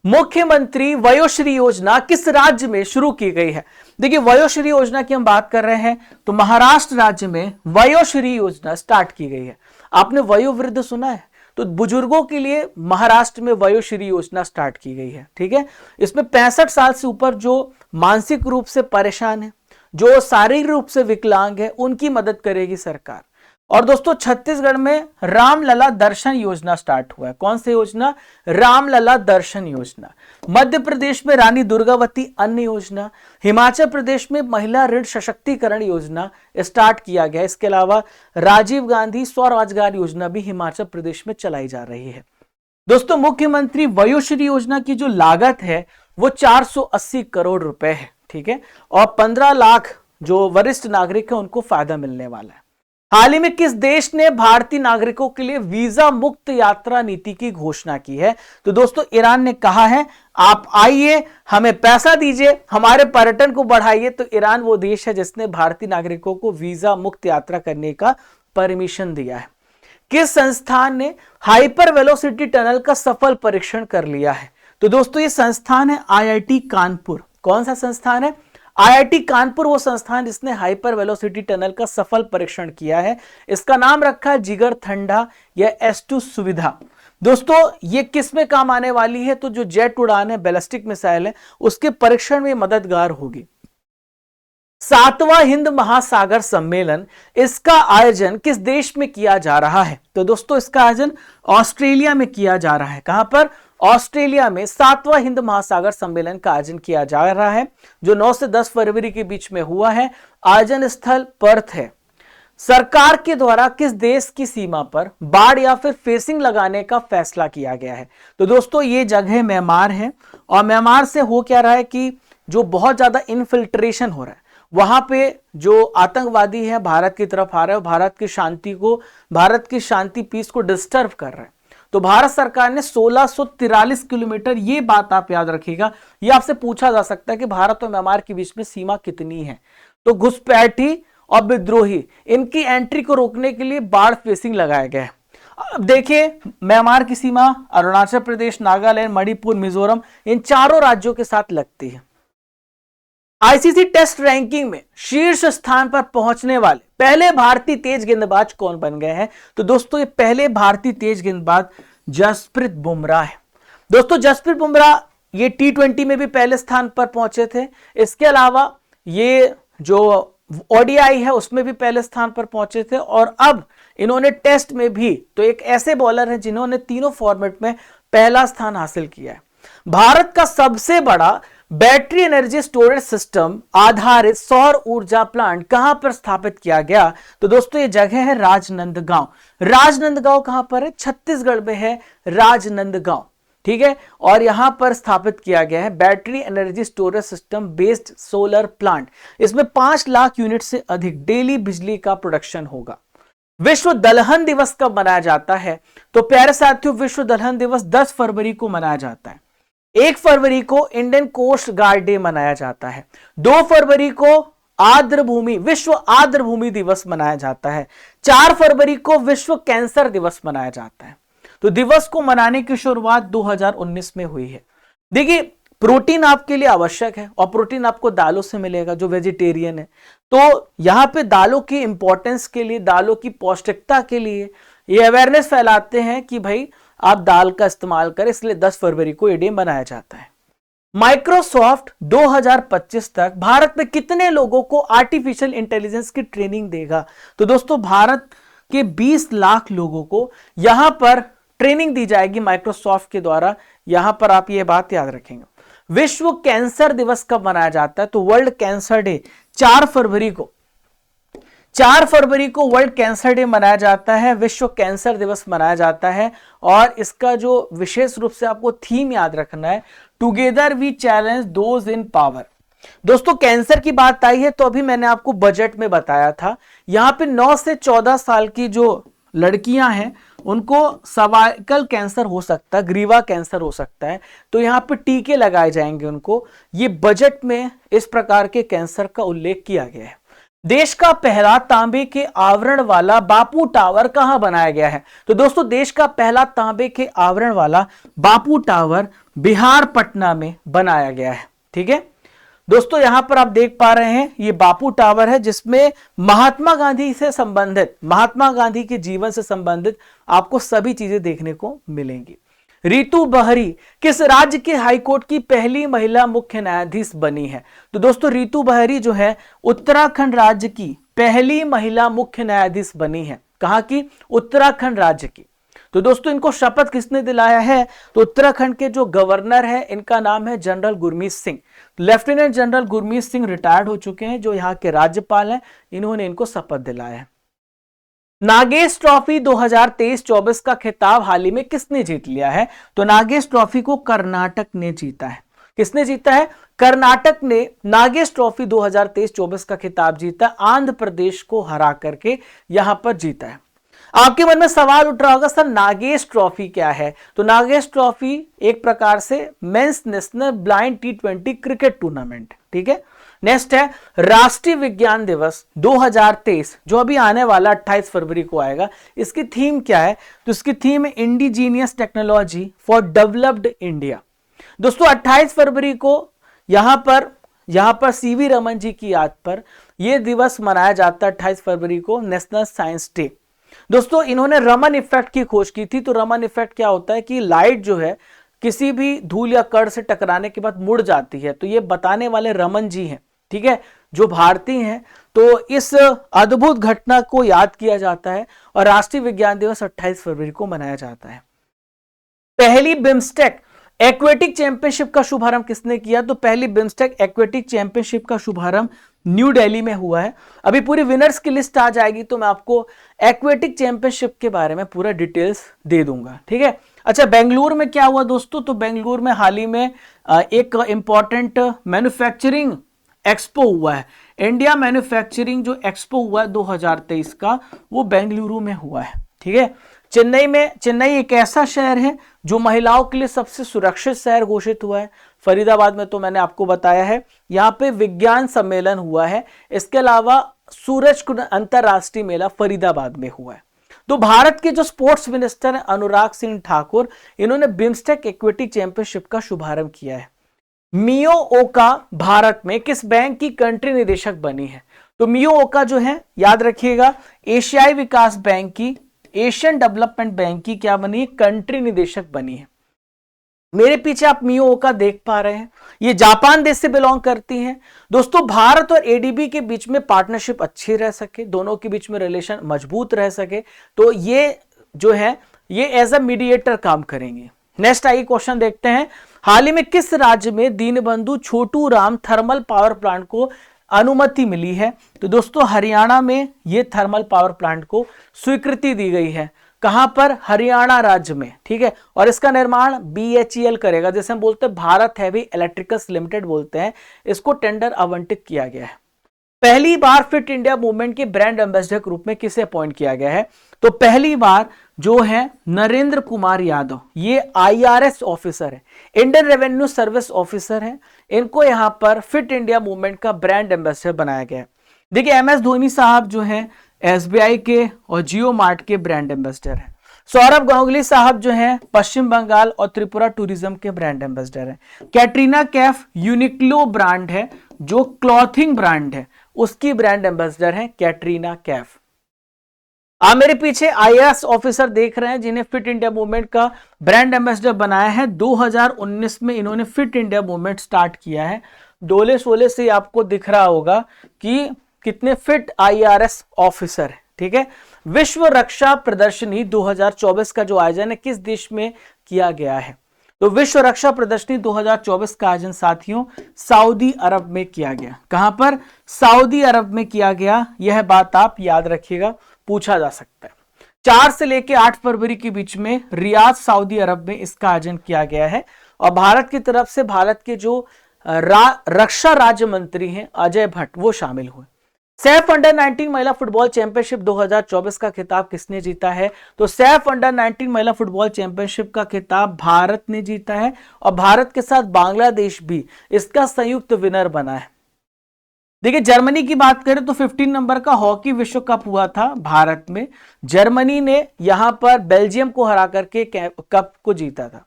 मुख्यमंत्री वयोश्री योजना किस राज्य में शुरू की गई है? देखिए, वयोश्री योजना की हम बात कर रहे हैं तो महाराष्ट्र राज्य में वयोश्री योजना स्टार्ट की गई है। आपने वयोवृद्ध सुना है? तो बुजुर्गों के लिए महाराष्ट्र में वयोश्री योजना स्टार्ट की गई है। ठीक है, इसमें 65 साल से ऊपर जो मानसिक रूप से परेशान है, जो शारीरिक रूप से विकलांग है, उनकी मदद करेगी सरकार। और दोस्तों, छत्तीसगढ़ में रामलला दर्शन योजना स्टार्ट हुआ है। कौन सी योजना? रामलला दर्शन योजना। मध्य प्रदेश में रानी दुर्गावती अन्न योजना। हिमाचल प्रदेश में महिला ऋण सशक्तिकरण योजना स्टार्ट किया गया। इसके अलावा राजीव गांधी स्वरोजगार योजना भी हिमाचल प्रदेश में चलाई जा रही है। दोस्तों, मुख्यमंत्री वयोश्री योजना की जो लागत है वो 480 करोड़ रुपए है। ठीक है, और 15 लाख जो वरिष्ठ नागरिक है उनको फायदा मिलने वाला है। हाल ही में किस देश ने भारतीय नागरिकों के लिए वीजा मुक्त यात्रा नीति की घोषणा की है? तो दोस्तों, ईरान ने कहा है आप आइए, हमें पैसा दीजिए, हमारे पर्यटन को बढ़ाइए। तो ईरान वो देश है जिसने भारतीय नागरिकों को वीजा मुक्त यात्रा करने का परमिशन दिया है। किस संस्थान ने हाइपर वेलोसिटी टनल का सफल परीक्षण कर लिया है? तो दोस्तों, ये संस्थान है IIT कानपुर। कौन सा संस्थान है? IIT कानपुर वो संस्थान जिसने हाइपर वेलोसिटी टनल का सफल परीक्षण किया है। इसका नाम रखा है जिगर ठंडा या S2 सुविधा। दोस्तों, ये किस में काम आने वाली है? तो जो जेट उड़ान है, बैलिस्टिक मिसाइल है, उसके परीक्षण में मददगार होगी। 7वां हिंद महासागर सम्मेलन, इसका आयोजन किस देश में किया जा रहा है? तो दोस्तों, इसका आयोजन ऑस्ट्रेलिया में किया जा रहा है। कहां पर? ऑस्ट्रेलिया में 7वां हिंद महासागर सम्मेलन का आयोजन किया जा रहा है, जो 9 से 10 फरवरी के बीच में हुआ है। आयोजन स्थल पर्थ है। सरकार के द्वारा किस देश की सीमा पर बाढ़ या फिर फेसिंग लगाने का फैसला किया गया है? तो दोस्तों, ये जगह म्यांमार है। और म्यांमार से हो क्या रहा है कि जो बहुत ज्यादा इनफिल्ट्रेशन हो रहा है, वहां पे जो आतंकवादी है भारत की तरफ आ रहे हैं, भारत की शांति पीस को डिस्टर्ब कर रहे हैं। तो भारत सरकार ने 1643 किलोमीटर, ये बात आप याद रखिएगा, ये आपसे पूछा जा सकता है कि भारत और म्यांमार के बीच में सीमा कितनी है। तो घुसपैठी और विद्रोही, इनकी एंट्री को रोकने के लिए बाढ़ फेसिंग लगाया गया है। अब देखिए, म्यांमार की सीमा अरुणाचल प्रदेश, नागालैंड, मणिपुर, मिजोरम, इन चारों राज्यों के साथ लगती है। आईसीसी टेस्ट रैंकिंग में शीर्ष स्थान पर पहुंचने वाले पहले भारतीय तेज गेंदबाज कौन बन गए हैं? तो दोस्तों, ये पहले भारतीय तेज गेंदबाज जसप्रीत बुमराह है। दोस्तों, जसप्रीत बुमराह ये T20 में भी पहले स्थान पर पहुंचे थे। इसके अलावा ये जो ODI है उसमें भी पहले स्थान पर पहुंचे थे। और अब इन्होंने टेस्ट में भी, तो एक ऐसे बॉलर हैं जिन्होंने तीनों फॉर्मेट में पहला स्थान हासिल किया है। भारत का सबसे बड़ा बैटरी एनर्जी स्टोरेज सिस्टम आधारित सौर ऊर्जा प्लांट कहां पर स्थापित किया गया? तो दोस्तों, ये जगह है राजनांदगांव। राजनांदगांव कहां पर है? छत्तीसगढ़ में है राजनांदगांव। ठीक है, और यहां पर स्थापित किया गया है battery energy storage system based solar plant. इसमें 5 लाख यूनिट से अधिक डेली बिजली का प्रोडक्शन होगा। विश्व दलहन दिवस कब मनाया जाता है? तो प्यारे साथियों, विश्व दलहन दिवस 10 फरवरी को मनाया जाता है। 1 फरवरी को इंडियन कोस्ट गार्ड डे मनाया जाता है। 2 फरवरी को विश्व आर्द्र भूमि दिवस मनाया जाता है। 4 फरवरी को विश्व कैंसर दिवस मनाया जाता है। तो दिवस को मनाने की शुरुआत 2019 में हुई है। देखिए, प्रोटीन आपके लिए आवश्यक है और प्रोटीन आपको दालों से मिलेगा जो वेजिटेरियन है। तो यहां पे दालों की इंपॉर्टेंस के लिए, दालों की पौष्टिकता के लिए ये अवेयरनेस फैलाते हैं कि भाई आप दाल का इस्तेमाल करें, इसलिए 10 फरवरी को ये डे मनाया जाता है। माइक्रोसॉफ्ट 2025 तक भारत में कितने लोगों को आर्टिफिशियल इंटेलिजेंस की ट्रेनिंग देगा? तो दोस्तों, भारत के 20 लाख लोगों को यहां पर ट्रेनिंग दी जाएगी माइक्रोसॉफ्ट के द्वारा। यहां पर आप ये बात याद रखेंगे। विश्व कैंसर दिवस कब मनाया जाता है? तो वर्ल्ड कैंसर डे 4 फरवरी को वर्ल्ड कैंसर डे मनाया जाता है, विश्व कैंसर दिवस मनाया जाता है। और इसका जो विशेष रूप से आपको थीम याद रखना है, together we challenge those in power. दोस्तों, कैंसर की बात आई है तो अभी मैंने आपको बजट में बताया था, यहां पे 9 से 14 साल की जो लड़कियां हैं उनको सर्वाइकल कैंसर हो सकता है, ग्रीवा कैंसर हो सकता है, तो यहाँ पे टीके लगाए जाएंगे उनको। ये बजट में इस प्रकार के कैंसर का उल्लेख किया गया है। देश का पहला तांबे के आवरण वाला बापू टावर कहां बनाया गया है? तो दोस्तों देश का पहला तांबे के आवरण वाला बापू टावर बिहार पटना में बनाया गया है। ठीक है दोस्तों, यहां पर आप देख पा रहे हैं ये बापू टावर है जिसमें महात्मा गांधी से संबंधित, महात्मा गांधी के जीवन से संबंधित आपको सभी चीजें देखने को मिलेंगी। रितु बहरी किस राज्य के हाईकोर्ट की पहली महिला मुख्य न्यायाधीश बनी है? तो दोस्तों रितु बहरी जो है उत्तराखंड राज्य की पहली महिला मुख्य न्यायाधीश बनी है। कहां की? उत्तराखंड राज्य की। तो दोस्तों इनको शपथ किसने दिलाया है? तो उत्तराखंड के जो गवर्नर है इनका नाम है general Gurmeet Singh. Lieutenant general Gurmeet Singh retired हो चुके हैं, जो यहाँ के राज्यपाल हैं, इन्होंने इनको शपथ दिलाया है। नागेश ट्रॉफी 2023-24 का खिताब हाल ही में किसने जीत लिया है? तो नागेश ट्रॉफी को कर्नाटक ने जीता है। किसने जीता है? कर्नाटक ने नागेश ट्रॉफी 2023-24 का खिताब जीता, आंध्र प्रदेश को हरा करके यहां पर जीता है। आपके मन में सवाल उठ रहा होगा सर नागेश ट्रॉफी क्या है? तो नागेश ट्रॉफी एक प्रकार से mains national blind T20 cricket tournament. ठीक है, नेक्स्ट है राष्ट्रीय विज्ञान दिवस 2023 जो अभी आने वाला 28 फरवरी को आएगा। इसकी थीम क्या है? तो इसकी थीम है indigenous technology for developed India. दोस्तों 28 फरवरी को यहां पर सीवी रमन जी की याद पर यह दिवस मनाया जाता है 28 फरवरी को, नेशनल साइंस डे। दोस्तों इन्होंने रमन इफेक्ट की खोज की थी। तो रमन इफेक्ट क्या होता है कि लाइट जो है किसी भी धूल या कण से टकराने के बाद मुड़ जाती है, तो ये बताने वाले रमन जी हैं। ठीक है, जो भारतीय हैं। तो इस अद्भुत घटना को याद किया जाता है और राष्ट्रीय विज्ञान दिवस 28 फरवरी को मनाया जाता है। पहली बिम्स्टेक एक्वेटिक चैंपियनशिप का शुभारंभ किसने किया? तो पहली बिम्स्टेक एक्वेटिक चैंपियनशिप का शुभारंभ न्यू दिल्ली में हुआ है। अभी पूरी विनर्स की लिस्ट आ जाएगी तो मैं आपको एक्वेटिक चैंपियनशिप के बारे में पूरा डिटेल्स दे दूंगा। ठीक है, अच्छा बेंगलुरु में क्या हुआ दोस्तों? तो बेंगलुरु में हाल ही में एक इंपॉर्टेंट मैन्युफैक्चरिंग एक्सपो हुआ है। इंडिया मैन्युफैक्चरिंग जो एक्सपो हुआ है 2023 का, वो बेंगलुरु में हुआ है। ठीक है, चेन्नई एक ऐसा शहर है जो महिलाओं के लिए सबसे सुरक्षित शहर घोषित हुआ है। फरीदाबाद में तो मैंने आपको बताया है, यहाँ पे विज्ञान सम्मेलन हुआ है। इसके अलावा सूरजकुंड अंतरराष्ट्रीय मेला फरीदाबाद में हुआ है। तो भारत के जो स्पोर्ट्स मिनिस्टर हैं अनुराग सिंह ठाकुर, इन्होंने बिम्स्टेक इक्विटी चैंपियनशिप का शुभारंभ किया है। मियो ओका भारत में किस बैंक की कंट्री निदेशक बनी है? तो मियो ओका जो है याद रखिएगा एशियाई विकास बैंक की, एशियन डेवलपमेंट बैंक की क्या बनी है? कंट्री निदेशक बनी है। मेरे पीछे आप मियो ओका देख पा रहे हैं, ये जापान देश से बिलोंग करती हैं। दोस्तों भारत और एडीबी के बीच में पार्टनरशिप अच्छी रह सके, दोनों के बीच में रिलेशन मजबूत रह सके, तो ये जो है ये एज अ मीडिएटर काम करेंगे। नेक्स्ट आइए क्वेश्चन देखते हैं। हाल ही में किस राज्य में Deenbandhu Chhotu Ram thermal power plant को अनुमति मिली है? तो दोस्तों हरियाणा में ये थर्मल पावर प्लांट को स्वीकृति दी गई है। कहां पर? हरियाणा राज्य में। ठीक है, और इसका निर्माण BHEL करेगा, जैसे हम बोलते हैं भारत हैवी इलेक्ट्रिकल्स लिमिटेड बोलते हैं। इसको टेंडर आवंटित किया गया है। पहली बार फिट इंडिया मूवमेंट के ब्रांड एम्बेसडर के रूप में किसे अपॉइंट किया गया है? तो पहली बार जो है नरेंद्र कुमार यादव, ये IRS ऑफिसर है, इंडियन रेवेन्यू सर्विस ऑफिसर है। इनको यहां पर फिट इंडिया मूवमेंट का ब्रांड एम्बेसडर बनाया गया है। देखिए MS धोनी साहब जो है SBI के और जियो मार्ट के ब्रांड एम्बेसडर है। सौरभ गांगुली साहब जो हैं पश्चिम बंगाल और त्रिपुरा टूरिज्म के ब्रांड एम्बेसडर हैं। कैटरीना कैफ यूनिक्लो ब्रांड है जो क्लॉथिंग ब्रांड है, उसकी ब्रांड एम्बेसडर हैं कैटरीना कैफ। आप मेरे पीछे IAS ऑफिसर देख रहे हैं जिन्हें फिट इंडिया मूवमेंट का ब्रांड एम्बेसडर बनाया है। 2019 में इन्होंने फिट इंडिया मूवमेंट स्टार्ट किया है। डोले शोले से आपको दिख रहा होगा कि कितने फिट IRS ऑफिसर है। ठीक है, विश्व रक्षा प्रदर्शनी 2024 का जो आयोजन है किस देश में किया गया है? तो विश्व रक्षा प्रदर्शनी 2024 का आयोजन साथियों सऊदी अरब में किया गया। कहां पर? सऊदी अरब में किया गया। यह बात आप याद रखिएगा, पूछा जा सकता है। 4 से लेकर 8 फरवरी के बीच में रियाद सऊदी अरब में इसका आयोजन किया गया है। और भारत की तरफ से भारत के जो रक्षा राज्य मंत्री हैं अजय भट्ट, वो शामिल हुए। सैफ अंडर 19 महिला फुटबॉल चैंपियनशिप 2024 का खिताब किसने जीता है? तो सैफ अंडर 19 महिला फुटबॉल चैंपियनशिप का खिताब भारत ने जीता है और भारत के साथ बांग्लादेश भी इसका संयुक्त विनर बना है। देखिए जर्मनी की बात करें तो 15 नंबर का हॉकी विश्व कप हुआ था भारत में। जर्मनी ने यहां पर बेल्जियम को हरा करके कप को जीता था।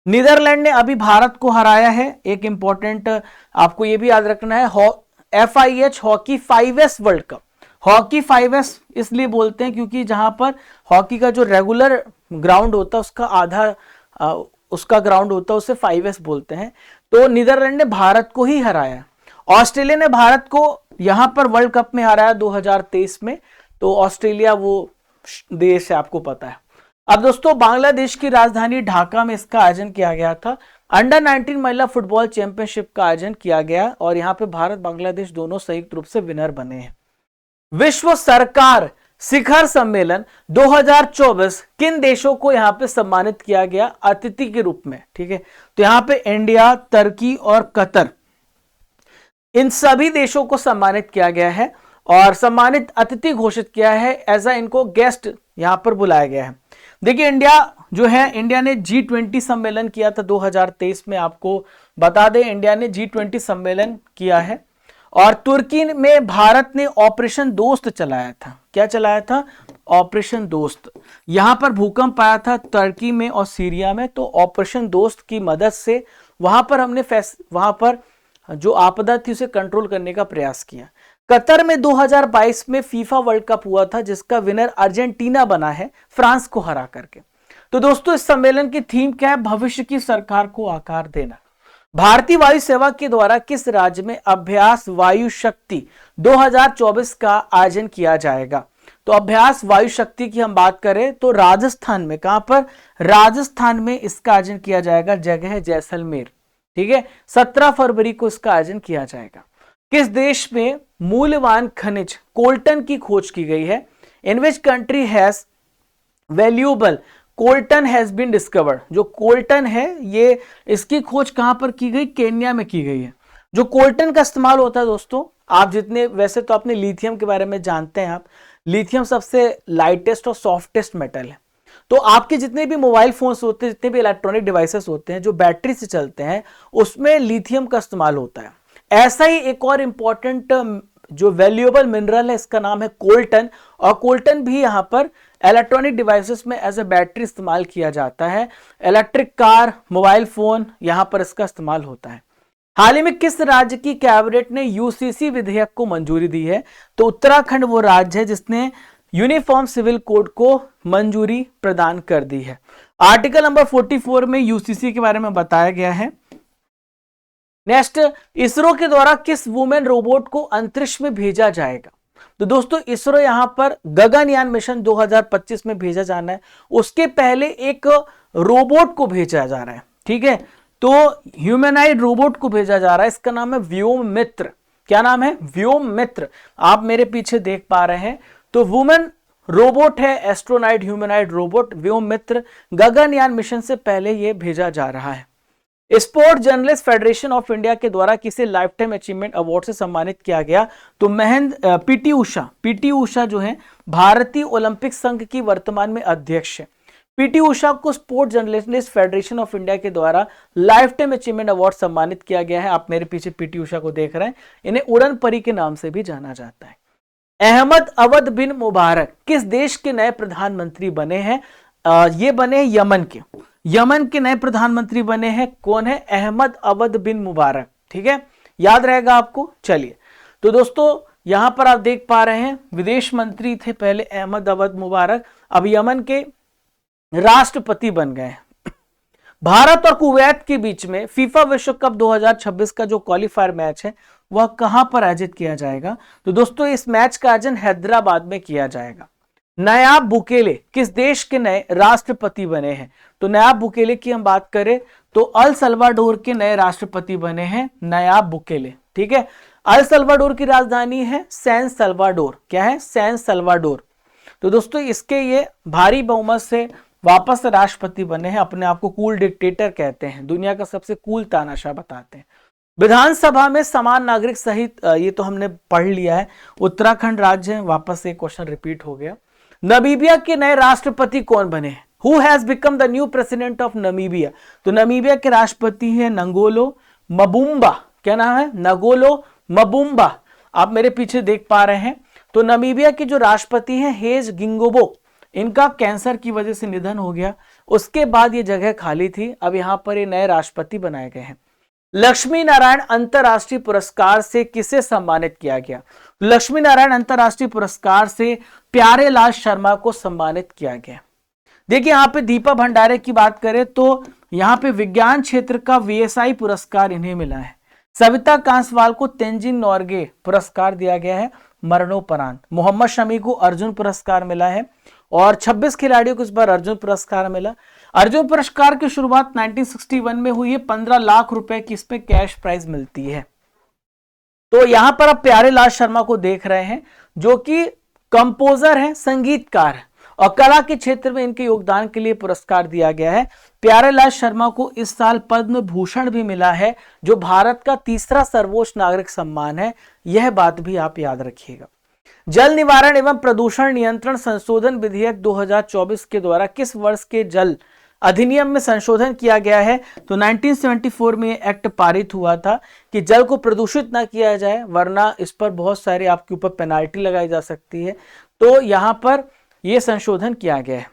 नीदरलैंड ने अभी भारत को हराया है। एक इंपॉर्टेंट आपको यह भी याद रखना है, FIH hockey 5S world cup. Hockey 5S इसलिए बोलते हैं क्योंकि जहां पर हॉकी का जो रेगुलर ग्राउंड होता है उसका आधा उसका ग्राउंड होता है उसे 5S बोलते हैं। तो नीदरलैंड ने भारत को ही हराया। ऑस्ट्रेलिया ने भारत को यहां पर वर्ल्ड कप में हराया 2023 में। तो ऑस्ट्रेलिया वो देश है, आपको पता है। अब दोस्तों बांग्लादेश की राजधानी ढाका में इसका आयोजन किया गया था। अंडर 19 महिला फुटबॉल चैंपियनशिप का आयोजन किया गया और यहां पे भारत बांग्लादेश दोनों संयुक्त रूप से विनर बने हैं। विश्व सरकार शिखर सम्मेलन 2024 किन देशों को यहां पे सम्मानित किया गया अतिथि के रूप में? ठीक है, तो यहां पे इंडिया, तुर्की और कतर, इन सभी देशों को सम्मानित किया गया है और सम्मानित अतिथि घोषित किया है। ऐसा इनको गेस्ट यहां पर बुलाया गया है। देखिए इंडिया जो है, इंडिया ने G20 सम्मेलन किया था 2023 में। आपको बता दें इंडिया ने G20 सम्मेलन किया है। और तुर्की में भारत ने ऑपरेशन दोस्त चलाया था। क्या चलाया था? ऑपरेशन दोस्त। यहां पर भूकंप आया था तुर्की में और सीरिया में, तो ऑपरेशन दोस्त की मदद से वहां पर हमने वहां पर जो आपदा थी उसे कंट्रोल करने का प्रयास किया। कतर में 2022 में फीफा वर्ल्ड कप हुआ था जिसका विनर अर्जेंटीना बना है फ्रांस को हरा करके। तो दोस्तों इस सम्मेलन की थीम क्या है? भविष्य की सरकार को आकार देना। भारतीय वायु सेवा के द्वारा किस राज्य में अभ्यास वायु शक्ति 2024 का आयोजन किया जाएगा? तो अभ्यास वायु शक्ति की हम बात करें तो राजस्थान में। कहां पर? राजस्थान में इसका आयोजन किया जाएगा। जगह है जैसलमेर। ठीक है, 17 फरवरी को इसका आयोजन किया जाएगा। किस देश में मूल्यवान खनिज कोल्टन की खोज की गई है? In which country has valuable coltan has been discovered. जो कोल्टन है ये इसकी खोज कहां पर की गई? केन्या में की गई है। जो कोल्टन का इस्तेमाल होता है दोस्तों, आप जितने वैसे तो अपने लिथियम के बारे में जानते हैं, आप लिथियम सबसे लाइटेस्ट और सॉफ्टेस्ट मेटल है। तो आपके जितने भी मोबाइल फोन्स होते हैं, जितने भी इलेक्ट्रॉनिक डिवाइसेस होते हैं जो बैटरी से चलते हैं, उसमें लिथियम का इस्तेमाल होता है। ऐसा ही एक और इंपॉर्टेंट जो वैल्यूएबल मिनरल है इसका नाम है कोल्टन। और कोल्टन भी यहां पर इलेक्ट्रॉनिक डिवाइसेस में एज ए बैटरी इस्तेमाल किया जाता है। इलेक्ट्रिक कार, मोबाइल फोन, यहां पर इसका इस्तेमाल होता है। हाल ही में किस राज्य की कैबिनेट ने UCC विधेयक को मंजूरी दी है? तो उत्तराखंड वो राज्य है जिसने यूनिफॉर्म सिविल कोड को मंजूरी प्रदान कर दी है। आर्टिकल नंबर 44 में UCC के बारे में बताया गया है। नेक्स्ट, इसरो के द्वारा किस वुमेन रोबोट को अंतरिक्ष में भेजा जाएगा? तो दोस्तों इसरो यहां पर गगनयान मिशन 2025 में भेजा जाना है। उसके पहले एक रोबोट को भेजा जा रहा है। ठीक है, तो ह्यूमनाइड रोबोट को भेजा जा रहा है। इसका नाम है व्योम मित्र। क्या नाम है? व्योम मित्र। आप मेरे पीछे देख पा रहे हैं, तो वुमेन रोबोट है, एस्ट्रोनाइट ह्यूमनाइड रोबोट व्योम मित्र। गगनयान मिशन से पहले यह भेजा जा रहा है। Sport journalist federation of India के द्वारा किसे लाइफ टाइम अचीवमेंट अवार्ड से सम्मानित किया गया? तो PT उषा जो है भारतीय ओलंपिक संघ की वर्तमान में अध्यक्ष है। PT उषा को sport journalist federation of India के द्वारा लाइफ टाइम अचीवमेंट अवार्ड सम्मानित किया गया है। आप मेरे पीछे PT उषा को देख रहे हैं। इन्हें उड़न परी के नाम से भी जाना जाता है। अहमद अवध बिन मुबारक किस देश के नए प्रधानमंत्री बने हैं? ये बने यमन के। यमन के नए प्रधानमंत्री बने हैं। कौन है? अहमद अवध बिन मुबारक। ठीक है, याद रहेगा आपको। चलिए, तो दोस्तों यहां पर आप देख पा रहे हैं विदेश मंत्री थे पहले अहमद अवध मुबारक, अब यमन के राष्ट्रपति बन गए। भारत और कुवैत के बीच में फीफा विश्व कप 2026 का जो क्वालिफायर मैच है वह कहां पर आयोजित किया जाएगा? तो दोस्तों इस मैच का आयोजन हैदराबाद में किया जाएगा। नायाब बुकेले किस देश के नए राष्ट्रपति बने हैं? तो नायाब बुकेले की हम बात करें तो अल सल्वाडोर के नए राष्ट्रपति बने हैं नायाब बुकेले। ठीक है, अल सल्वाडोर की राजधानी है सैन सल्वाडोर। क्या है? San Salvador. तो दोस्तों इसके ये भारी बहुमत से वापस राष्ट्रपति बने हैं। अपने आप को कूल डिक्टेटर कहते हैं, दुनिया का सबसे कूल तानाशाह बताते हैं। विधानसभा में समान नागरिक सहित, ये तो हमने पढ़ लिया है, उत्तराखंड राज्य है, वापस से क्वेश्चन रिपीट हो गया। नमीबिया के नए राष्ट्रपति कौन बने हैं? Who has become the new president of Namibia? तो नमीबिया के राष्ट्रपति हैं नंगोलो मबुम्बा। क्या नाम है? नंगोलो मबुम्बा। आप मेरे पीछे देख पा रहे हैं। तो नमीबिया के जो राष्ट्रपति हैं हेज गिंगोबो, इनका कैंसर की वजह से निधन हो गया। उसके बाद ये जगह खाली थी, अब यहां पर ये नए राष्ट्रपति बनाए गए हैं। लक्ष्मी नारायण अंतरराष्ट्रीय पुरस्कार से किसे सम्मानित किया गया? लक्ष्मी नारायण अंतरराष्ट्रीय पुरस्कार से प्यारेलाल शर्मा को सम्मानित किया गया। देखिए यहां पे दीपा भंडारे की बात करें तो यहां पे विज्ञान क्षेत्र का वीएसआई पुरस्कार इन्हें मिला है। सविता कांसवाल को तेंजिन नोर्गे पुरस्कार दिया गया है मरणोपरांत। मोहम्मद शमी को अर्जुन पुरस्कार मिला है और 26 खिलाड़ियों को इस बार अर्जुन पुरस्कार मिला। अर्जुन पुरस्कार की शुरुआत 1961 में हुई है। 15 लाख रुपए की इसमें कैश प्राइज मिलती है। तो यहां पर आप प्यारेलाल शर्मा को देख रहे हैं जो कि कंपोजर हैं, संगीतकार हैं और कला के क्षेत्र में इनके योगदान के लिए पुरस्कार दिया गया है। प्यारेलाल शर्मा को इस साल पद्म भूषण भी मिला है जो भारत का तीसरा सर्वोच्च नागरिक सम्मान है। यह बात भी आप याद रखिएगा। जल निवारण एवं प्रदूषण नियंत्रण संशोधन विधेयक 2024 के द्वारा किस वर्ष के जल अधिनियम में संशोधन किया गया है? तो 1974 में एक्ट पारित हुआ था कि जल को प्रदूषित ना किया जाए, वरना इस पर बहुत सारे आपके ऊपर पेनाल्टी लगाई जा सकती है। तो यहां पर यह संशोधन किया गया है।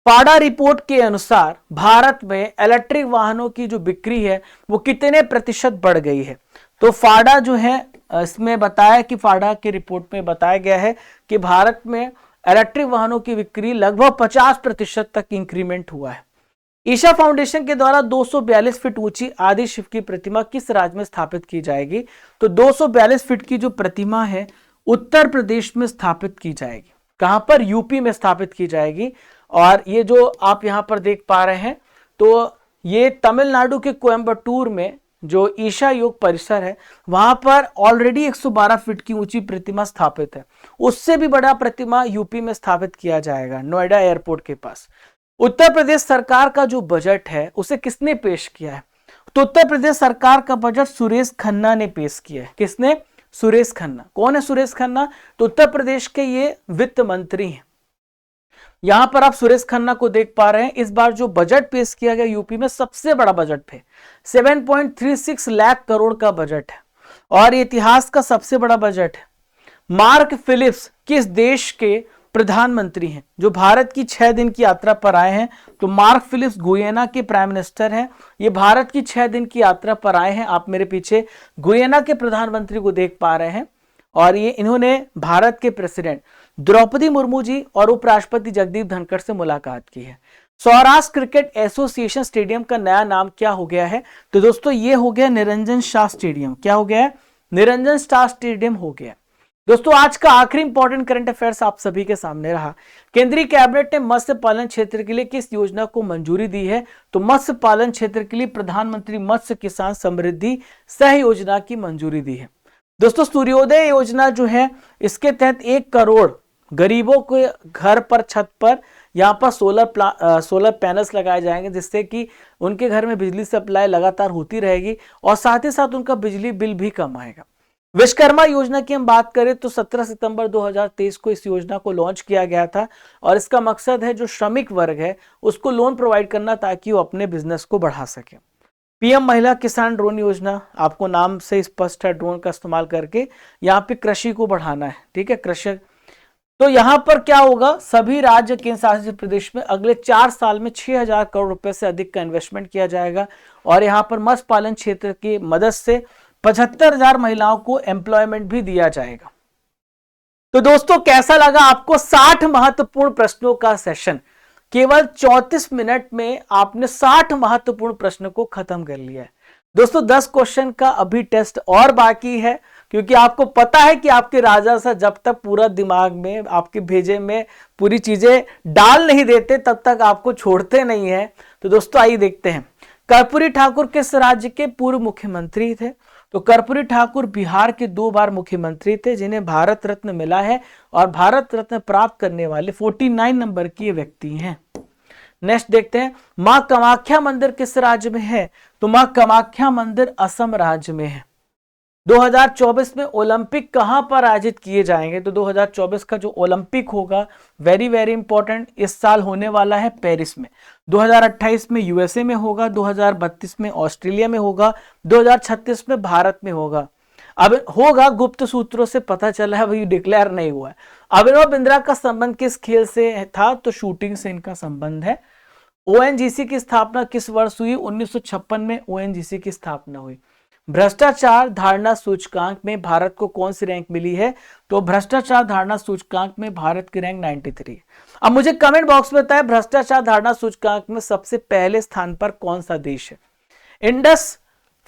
पाडा रिपोर्ट के अनुसार भारत में इलेक्ट्रिक वाहनों की जो बिक्री है वो कितने प्रतिशत बढ़ गई है? तो फाडा जो है इसमें बताया कि फाडा की रिपोर्ट में बताया गया है कि भारत में इलेक्ट्रिक वाहनों की बिक्री लगभग 50% तक इंक्रीमेंट हुआ है। ईशा फाउंडेशन के द्वारा 242 फीट ऊंची आदि शिव की प्रतिमा किस राज्य में स्थापित की जाएगी? तो 242 फीट की जो प्रतिमा है उत्तर प्रदेश में स्थापित की जाएगी। कहां पर? यूपी में स्थापित की जाएगी। और ये जो आप यहां पर देख पा रहे हैं तो ये तमिलनाडु के कोयम्बटूर में जो ईशा योग परिसर है वहां पर ऑलरेडी 112 फीट की ऊंची प्रतिमा स्थापित है। उससे भी बड़ा प्रतिमा यूपी में स्थापित किया जाएगा नोएडा एयरपोर्ट के पास। उत्तर प्रदेश सरकार का जो बजट है उसे किसने पेश किया है? तो उत्तर प्रदेश सरकार का बजट सुरेश खन्ना ने पेश किया है। किसने? सुरेश खन्ना। कौन है सुरेश खन्ना? तो उत्तर प्रदेश के ये वित्त मंत्री हैं। यहां पर आप सुरेश खन्ना को देख पा रहे हैं। इस बार जो बजट पेश किया गया यूपी में सबसे बड़ा बजट है, 7.36 लाख करोड़ का बजट है और इतिहास का सबसे बड़ा बजट है। मार्क फिलिप्स किस देश के प्रधानमंत्री हैं जो भारत की 6 दिन की यात्रा पर आए हैं? तो मार्क फिलिप्स गुयाना के प्राइम मिनिस्टर हैं। ये भारत की 6 दिन की यात्रा पर आए हैं। आप मेरे पीछे गुयाना के प्रधानमंत्री को देख पा रहे हैं और ये इन्होंने भारत के प्रेसिडेंट द्रौपदी मुर्मू जी और उपराष्ट्रपति जगदीप धनखड़ से मुलाकात की है। सौराष्ट्र क्रिकेट एसोसिएशन स्टेडियम का नया नाम क्या हो गया है? तो दोस्तों ये हो गया निरंजन शाह स्टेडियम। क्या हो गया है? निरंजन शाह स्टेडियम हो गया। दोस्तों आज का आखिरी इंपॉर्टेंट करंट अफेयर्स आप सभी के सामने रहा। केंद्रीय कैबिनेट ने मत्स्य पालन क्षेत्र के लिए किस योजना को मंजूरी दी है? तो मत्स्य पालन क्षेत्र के लिए प्रधानमंत्री मत्स्य किसान समृद्धि सह योजना की मंजूरी दी है। दोस्तों सूर्योदय योजना जो है इसके तहत 1 करोड़ गरीबों के घर पर छत पर यहाँ पर सोलर पैनल्स लगाए जाएंगे जिससे कि उनके घर में बिजली सप्लाई लगातार होती रहेगी और साथ ही साथ उनका बिजली बिल भी कम आएगा। विश्वकर्मा योजना की हम बात करें तो 17 सितंबर 2023 को इस योजना को लॉन्च किया गया था और इसका मकसद है जो श्रमिक वर्ग है उसको लोन प्रोवाइड करना ताकि वो अपने बिजनेस को बढ़ा सके। पीएम महिला किसान ड्रोन योजना, आपको नाम से स्पष्ट है, ड्रोन का इस्तेमाल करके यहाँ पे कृषि को बढ़ाना है। ठीक है, कृषक। तो यहाँ पर क्या होगा, सभी राज्य केंद्र शासित प्रदेश में अगले 4 साल में 6000 करोड़ रुपए से अधिक का इन्वेस्टमेंट किया जाएगा और यहाँ पर मत्स्य पालन क्षेत्र की मदद से 75,000 महिलाओं को एम्प्लॉयमेंट भी दिया जाएगा। तो दोस्तों कैसा लगा आपको 60 महत्वपूर्ण प्रश्नों का सेशन? केवल 34 मिनट में आपने 60 महत्वपूर्ण प्रश्न को खत्म कर लिया है। दोस्तों 10 क्वेश्चन का अभी टेस्ट और बाकी है क्योंकि आपको पता है कि आपके राजा साहब जब तक पूरा दिमाग में आपके भेजे में पूरी चीजें डाल नहीं देते तब तक आपको छोड़ते नहीं है। तो दोस्तों आइए देखते हैं, कर्पूरी ठाकुर किस राज्य के पूर्व मुख्यमंत्री थे? तो कर्पूरी ठाकुर बिहार के 2 बार मुख्यमंत्री थे जिन्हें भारत रत्न मिला है और भारत रत्न प्राप्त करने वाले 49 नंबर के व्यक्ति हैं। नेक्स्ट देखते हैं, मां कामाख्या मंदिर किस राज्य में है? तो मां कामाख्या मंदिर असम राज्य में है। 2024 में ओलंपिक कहां पर आयोजित किए जाएंगे? तो 2024 का जो ओलंपिक होगा, वेरी वेरी इंपॉर्टेंट, इस साल होने वाला है पेरिस में। 2028 में यूएसए में होगा, 2032 में ऑस्ट्रेलिया में होगा, 2036 में भारत में होगा। अब होगा, गुप्त सूत्रों से पता चला है, अभी डिक्लेयर नहीं हुआ है। अभिनव बिंद्रा का संबंध किस खेल से था? तो शूटिंग से इनका संबंध है। ओएनजीसी की स्थापना किस वर्ष हुई? 1956 में ओएनजीसी की स्थापना हुई। भ्रष्टाचार धारणा सूचकांक में भारत को कौन सी रैंक मिली है? तो भ्रष्टाचार धारणा सूचकांक में भारत की रैंक 93 है। अब मुझे कमेंट बॉक्स में बताएं, भ्रष्टाचार धारणा सूचकांक में सबसे पहले स्थान पर कौन सा देश है? इंडस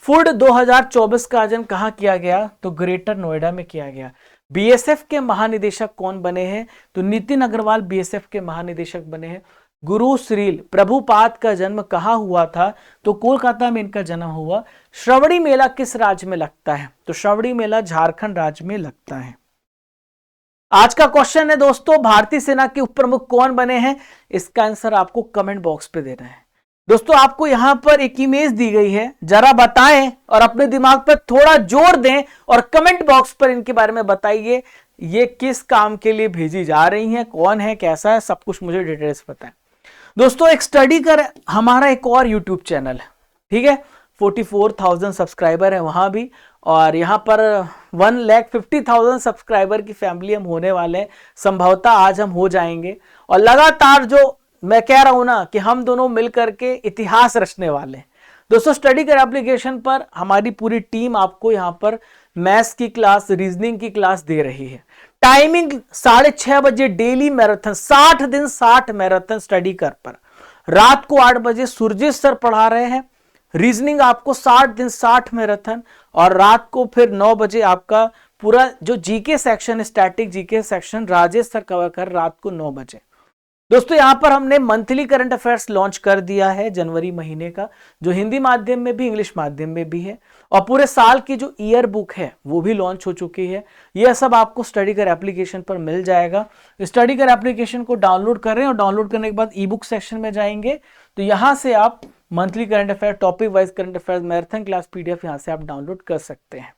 फूड 2024 का आयोजन कहां किया गया? तो ग्रेटर नोएडा में किया गया। बीएसएफ के महानिदेशक कौन बने हैं? तो नितिन अग्रवाल बीएसएफ के महानिदेशक बने हैं। गुरु श्रील प्रभुपाद का जन्म कहां हुआ था? तो कोलकाता में इनका जन्म हुआ। श्रवणी मेला किस राज्य में लगता है? तो श्रवणी मेला झारखंड राज्य में लगता है। आज का क्वेश्चन है दोस्तों, भारतीय सेना के उप प्रमुख कौन बने हैं? इसका आंसर आपको कमेंट बॉक्स पे देना है। दोस्तों आपको यहां पर एक इमेज दी गई है, जरा बताएं और अपने दिमाग पर थोड़ा जोर दें और कमेंट बॉक्स पर इनके बारे में बताइए, ये किस काम के लिए भेजी जा रही हैं, कौन है, कैसा है, सब कुछ मुझे डिटेल्स बताएं। दोस्तों एक स्टडी कर हमारा एक और यूट्यूब चैनल है, ठीक है, 44,000 सब्सक्राइबर है वहां भी, और यहाँ पर 1,50,000 सब्सक्राइबर की फैमिली हम होने वाले हैं। संभवतः आज हम हो जाएंगे, और लगातार जो मैं कह रहा हूं ना कि हम दोनों मिलकर के इतिहास रचने वाले हैं। दोस्तों स्टडी कर एप्लीकेशन पर हमारी पूरी टीम आपको यहाँ पर मैथ्स की क्लास, रीजनिंग की क्लास दे रही है। टाइमिंग 6:30 बजे डेली मैराथन, 60 दिन 60 मैराथन स्टडी कर पर। रात को 8 बजे सुरजीत सर पढ़ा रहे हैं रीजनिंग आपको, 60 दिन 60 मैराथन, और रात को फिर 9 बजे आपका पूरा जो GK section, static GK section Rajesh sir cover कर रात को 9 बजे। दोस्तों यहां पर हमने मंथली करंट अफेयर्स लॉन्च कर दिया है जनवरी महीने का, जो हिंदी माध्यम में भी इंग्लिश माध्यम में भी है, और पूरे साल की जो ईयर बुक है वो भी लॉन्च हो चुकी है। यह सब आपको स्टडी कर एप्लीकेशन पर मिल जाएगा। स्टडी कर एप्लीकेशन को डाउनलोड करें, और डाउनलोड करने के बाद ई बुक सेक्शन में जाएंगे तो यहां से आप monthly current affair, topic wise current affair, marathon class PDF यहां से आप डाउनलोड कर सकते हैं।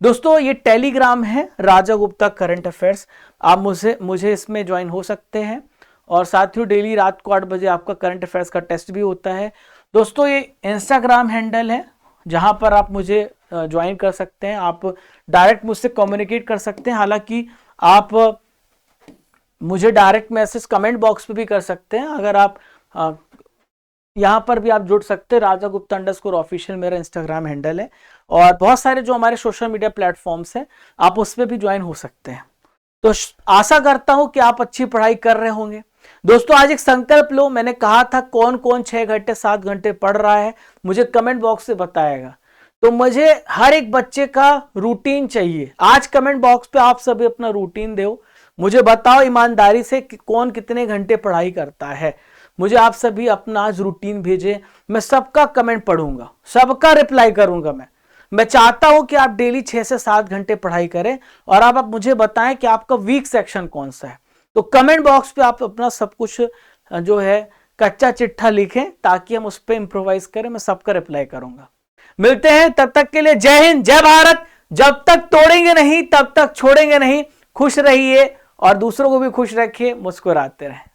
दोस्तों ये टेलीग्राम है राजा गुप्ता करंट अफेयर्स, आप मुझे इसमें ज्वाइन हो सकते हैं, और साथ ही डेली रात को 8 बजे आपका करंट अफेयर्स का टेस्ट भी होता है। दोस्तों ये इंस्टाग्राम हैंडल है जहां पर आप मुझे ज्वाइन कर सकते हैं, आप डायरेक्ट मुझसे कम्युनिकेट कर सकते हैं। हालांकि आप मुझे डायरेक्ट मैसेज कमेंट बॉक्स पे भी कर सकते हैं, अगर आप यहां पर भी आप जुड़ सकते हैं। राजा गुप्ता _ऑफिशियल मेरा इंस्टाग्राम हैंडल है, और बहुत सारे जो हमारे सोशल मीडिया प्लेटफॉर्म्स हैं आप उस पर भी ज्वाइन हो सकते हैं। तो आशा करता हूं कि आप अच्छी पढ़ाई कर रहे होंगे। दोस्तों आज एक संकल्प लो, मैंने कहा था कौन कौन 6 घंटे 7 घंटे पढ़ रहा है, मुझे कमेंट बॉक्स से बताएगा। तो मुझे हर एक बच्चे का रूटीन चाहिए। आज कमेंट बॉक्स पे आप सभी अपना रूटीन दो, मुझे बताओ ईमानदारी से कि कौन कितने घंटे पढ़ाई करता है। मुझे आप सभी अपना आज रूटीन भेजें, मैं सबका कमेंट पढ़ूंगा, सबका रिप्लाई करूंगा। मैं चाहता हूं कि आप डेली 6 से 7 घंटे पढ़ाई करें, और आप मुझे बताएं कि आपका वीक सेक्शन कौन सा है। तो कमेंट बॉक्स पे आप अपना सब कुछ जो है कच्चा चिट्ठा लिखें, ताकि हम उस पर इंप्रोवाइज करें, मैं सबका रिप्लाई करूंगा। मिलते हैं, तब तक के लिए जय हिंद जय भारत। जब तक तोड़ेंगे नहीं तब तक छोड़ेंगे नहीं। खुश रहिए और दूसरों को भी खुश रखिए, मुस्कुराते रहें।